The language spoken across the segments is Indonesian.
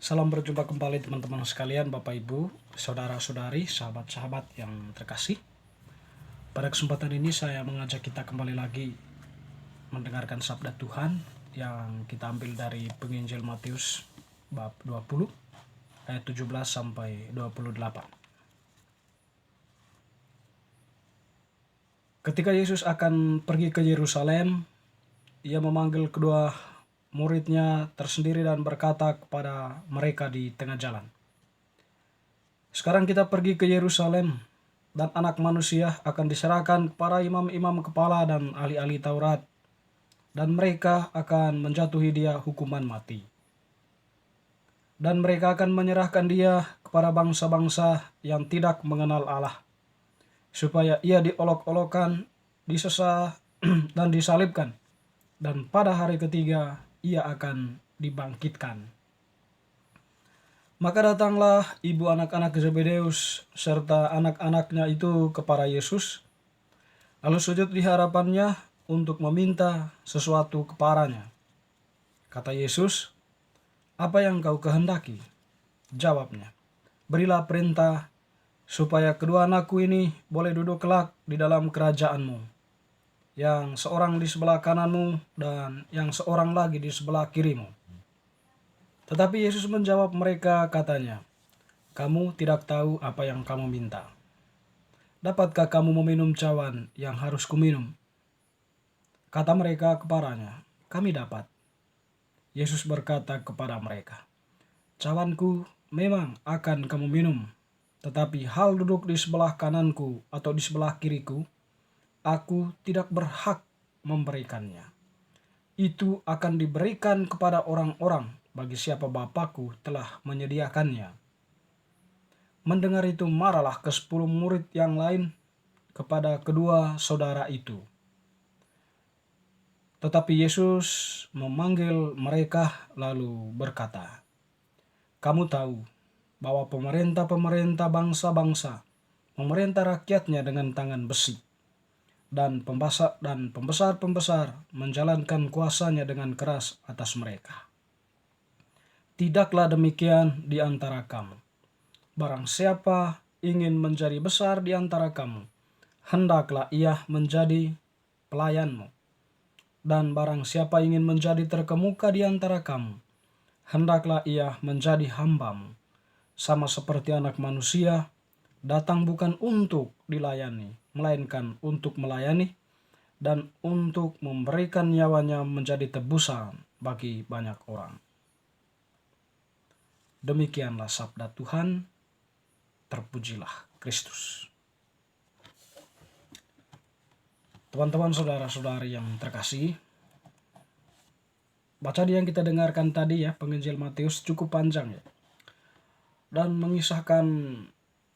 Salam berjumpa kembali teman-teman sekalian, Bapak Ibu, saudara-saudari, sahabat-sahabat yang terkasih. Pada kesempatan ini saya mengajak kita kembali lagi mendengarkan sabda Tuhan yang kita ambil dari penginjil Matius bab 20 ayat 17 sampai 28. Ketika Yesus akan pergi ke Yerusalem, ia memanggil kedua muridnya tersendiri dan berkata kepada mereka di tengah jalan, "Sekarang kita pergi ke Yerusalem, dan Anak Manusia akan diserahkan kepada imam-imam kepala dan ahli-ahli Taurat, dan mereka akan menjatuhi dia hukuman mati. Dan mereka akan menyerahkan dia kepada bangsa-bangsa yang tidak mengenal Allah, supaya ia diolok-olokkan, disesah, dan disalibkan, dan pada hari ketiga ia akan dibangkitkan." Maka datanglah ibu anak-anak Zebedeus serta anak-anaknya itu kepada Yesus, lalu sujud di hadapannya untuk meminta sesuatu kepadanya. Kata Yesus, "Apa yang kau kehendaki?" Jawabnya, "Berilah perintah supaya kedua anakku ini boleh duduk kelak di dalam kerajaanmu, yang seorang di sebelah kananmu dan yang seorang lagi di sebelah kirimu." Tetapi Yesus menjawab mereka, katanya, "Kamu tidak tahu apa yang kamu minta. Dapatkah kamu meminum cawan yang harus kuminum?" Kata mereka kepadanya, "Kami dapat." Yesus berkata kepada mereka, "Cawanku memang akan kamu minum, tetapi hal duduk di sebelah kananku atau di sebelah kiriku, aku tidak berhak memberikannya. Itu akan diberikan kepada orang-orang bagi siapa Bapakku telah menyediakannya." Mendengar itu marahlah ke-10 murid yang lain kepada kedua saudara itu. Tetapi Yesus memanggil mereka lalu berkata, "Kamu tahu bahwa pemerintah-pemerintah bangsa-bangsa memerintah rakyatnya dengan tangan besi, dan pembesar-pembesar menjalankan kuasanya dengan keras atas mereka. Tidaklah demikian di antara kamu. Barang siapa ingin menjadi besar di antara kamu, hendaklah ia menjadi pelayanmu. Dan barang siapa ingin menjadi terkemuka di antara kamu, hendaklah ia menjadi hambamu. Sama seperti Anak Manusia datang bukan untuk dilayani, melainkan untuk melayani dan untuk memberikan nyawanya menjadi tebusan bagi banyak orang." Demikianlah sabda Tuhan. Terpujilah Kristus. Teman-teman, saudara-saudari yang terkasih, bacaan yang kita dengarkan tadi ya, penginjil Matius cukup panjang ya, dan mengisahkan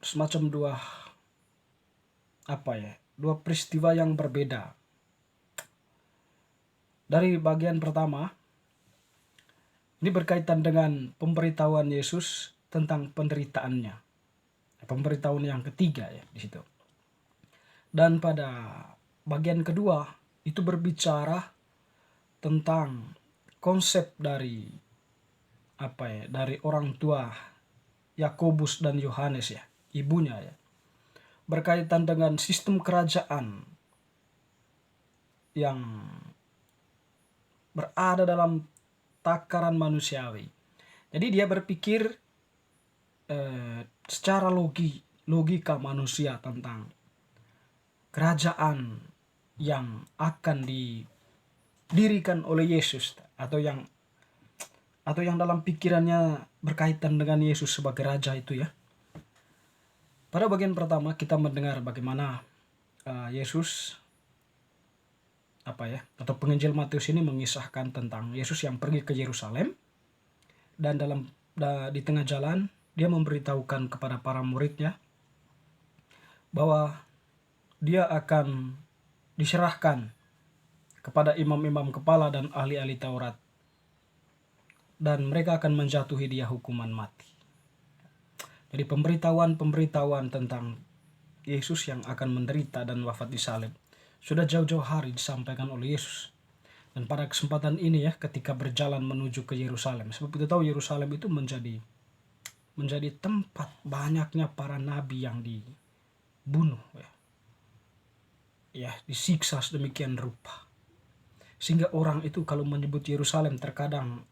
semacam dua peristiwa yang berbeda. Dari bagian pertama, ini berkaitan dengan pemberitahuan Yesus tentang penderitaannya. Pemberitahuan yang ketiga ya di situ. Dan pada bagian kedua itu berbicara tentang konsep dari dari orang tua Yakobus dan Yohanes ya, ibunya ya, berkaitan dengan sistem kerajaan yang berada dalam takaran manusiawi. Jadi dia berpikir secara logika manusia tentang kerajaan yang akan didirikan oleh Yesus, atau yang dalam pikirannya berkaitan dengan Yesus sebagai raja itu ya. Pada bagian pertama kita mendengar bagaimana Yesus atau penginjil Matius ini mengisahkan tentang Yesus yang pergi ke Yerusalem, dan di tengah jalan dia memberitahukan kepada para muridnya bahwa dia akan diserahkan kepada imam-imam kepala dan ahli-ahli Taurat, dan mereka akan menjatuhi dia hukuman mati. Jadi pemberitahuan tentang Yesus yang akan menderita dan wafat di salib sudah jauh-jauh hari disampaikan oleh Yesus. Dan pada kesempatan ini ya, ketika berjalan menuju ke Yerusalem, sebab kita tahu Yerusalem itu menjadi tempat banyaknya para nabi yang dibunuh ya, disiksa sedemikian rupa. Sehingga orang itu kalau menyebut Yerusalem terkadang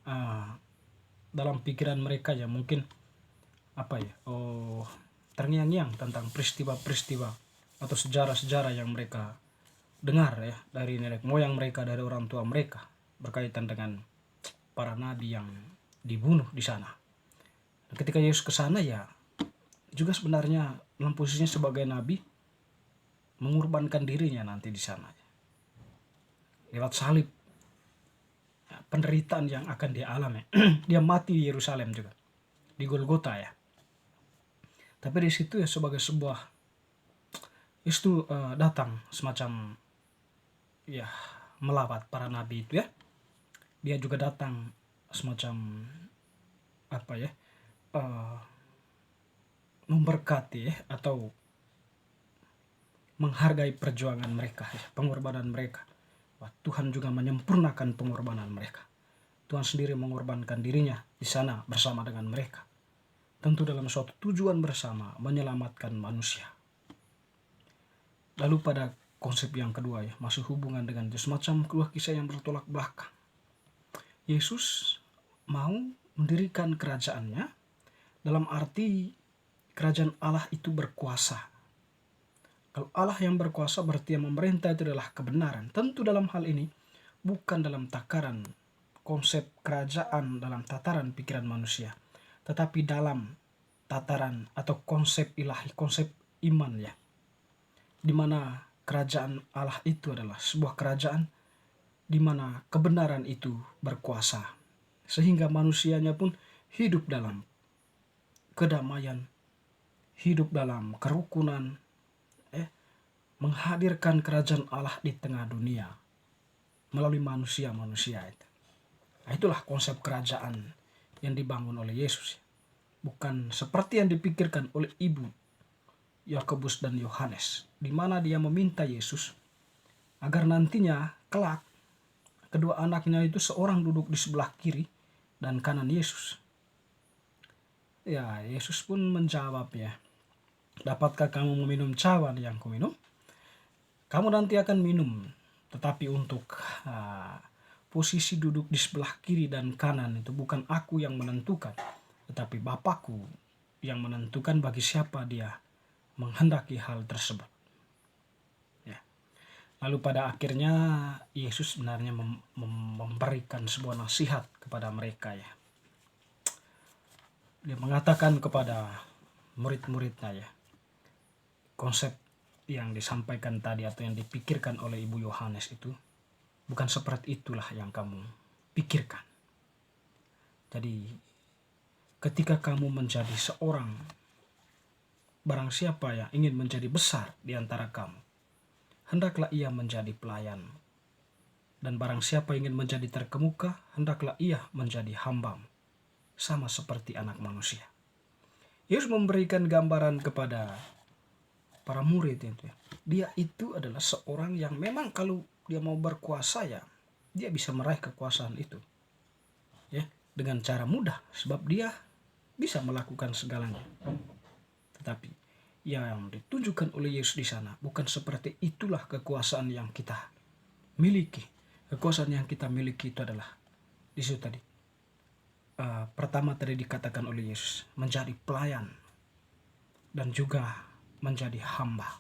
dalam pikiran mereka ya mungkin terngiang-ngiang tentang peristiwa-peristiwa atau sejarah-sejarah yang mereka dengar ya dari nenek moyang mereka, dari orang tua mereka berkaitan dengan para nabi yang dibunuh di sana. Dan ketika Yesus ke sana ya juga sebenarnya dalam posisinya sebagai nabi mengorbankan dirinya nanti di sana lewat salib, ya, penderitaan yang akan dia alami. Dia mati di Yerusalem juga, di Golgota ya. Tapi di situ ya sebagai sebuah Yesus datang semacam ya melawat para nabi itu ya. Dia juga datang semacam memberkati ya, atau menghargai perjuangan mereka ya, pengorbanan mereka. Tuhan juga menyempurnakan pengorbanan mereka. Tuhan sendiri mengorbankan dirinya di sana bersama dengan mereka. Tentu dalam suatu tujuan bersama menyelamatkan manusia. Lalu pada konsep yang kedua ya, masuk hubungan dengan itu semacam kedua kisah yang bertolak belakang. Yesus mau mendirikan kerajaannya dalam arti kerajaan Allah itu berkuasa. Kalau Allah yang berkuasa berarti yang memerintah itu adalah kebenaran. Tentu dalam hal ini bukan dalam takaran konsep kerajaan dalam tataran pikiran manusia, tetapi dalam tataran atau konsep ilahi, konsep iman ya, di mana kerajaan Allah itu adalah sebuah kerajaan di mana kebenaran itu berkuasa, sehingga manusianya pun hidup dalam kedamaian, hidup dalam kerukunan, menghadirkan kerajaan Allah di tengah dunia melalui manusia-manusia itu. Nah, itulah konsep kerajaan yang dibangun oleh Yesus. Bukan seperti yang dipikirkan oleh ibu Yakobus dan Yohanes, di mana dia meminta Yesus agar nantinya kelak kedua anaknya itu seorang duduk di sebelah kiri dan kanan Yesus. Ya, Yesus pun menjawab ya, dapatkah kamu meminum cawan yang kuminum? Kamu nanti akan minum, tetapi untuk posisi duduk di sebelah kiri dan kanan itu bukan aku yang menentukan, tetapi Bapakku yang menentukan bagi siapa dia menghendaki hal tersebut. Ya. Lalu pada akhirnya Yesus sebenarnya memberikan sebuah nasihat kepada mereka ya. Dia mengatakan kepada murid-muridnya ya, konsep yang disampaikan tadi atau yang dipikirkan oleh Ibu Yohanes itu bukan seperti itulah yang kamu pikirkan. Jadi ketika kamu menjadi seorang, barang siapa yang ingin menjadi besar di antara kamu, hendaklah ia menjadi pelayan. Dan barang siapa ingin menjadi terkemuka, hendaklah ia menjadi hambamu, sama seperti anak manusia. Yesus memberikan gambaran kepada para murid itu ya. Dia itu adalah seorang yang memang kalau dia mau berkuasa ya, dia bisa meraih kekuasaan itu. Ya, dengan cara mudah sebab dia bisa melakukan segalanya. Tetapi yang ditunjukkan oleh Yesus di sana bukan seperti itulah kekuasaan yang kita miliki. Kekuasaan yang kita miliki itu adalah di situ tadi. Pertama tadi dikatakan oleh Yesus menjadi pelayan dan juga menjadi hamba.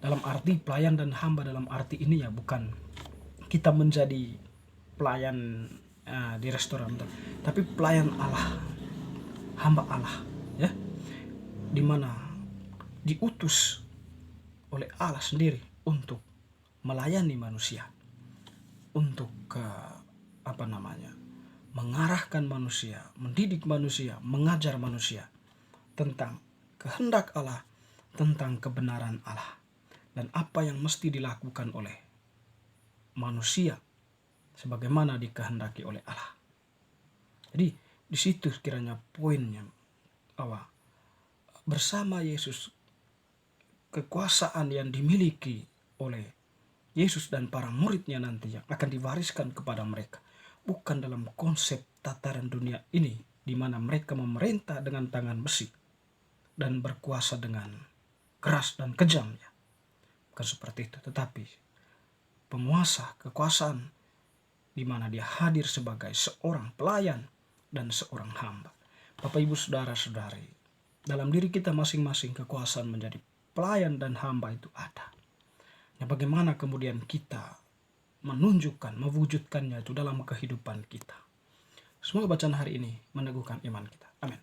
Dalam arti pelayan dan hamba dalam arti ini ya bukan kita menjadi pelayan di restoran, tapi pelayan Allah, hamba Allah ya, dimana diutus oleh Allah sendiri untuk melayani manusia, untuk mengarahkan manusia, mendidik manusia, mengajar manusia tentang kehendak Allah, tentang kebenaran Allah, dan apa yang mesti dilakukan oleh manusia sebagaimana dikehendaki oleh Allah. Jadi di situ kiranya poinnya, bahwa bersama Yesus kekuasaan yang dimiliki oleh Yesus dan para muridnya nanti yang akan diwariskan kepada mereka. Bukan dalam konsep tataran dunia ini, di mana mereka memerintah dengan tangan besi dan berkuasa dengan keras dan kejam. Ya. Bukan seperti itu, tetapi penguasa kekuasaan di mana dia hadir sebagai seorang pelayan dan seorang hamba. Bapak Ibu Saudara-saudari, dalam diri kita masing-masing kekuasaan menjadi pelayan dan hamba itu ada. Nah, bagaimana kemudian kita menunjukkan, mewujudkannya itu dalam kehidupan kita. Semoga bacaan hari ini meneguhkan iman kita. Amin.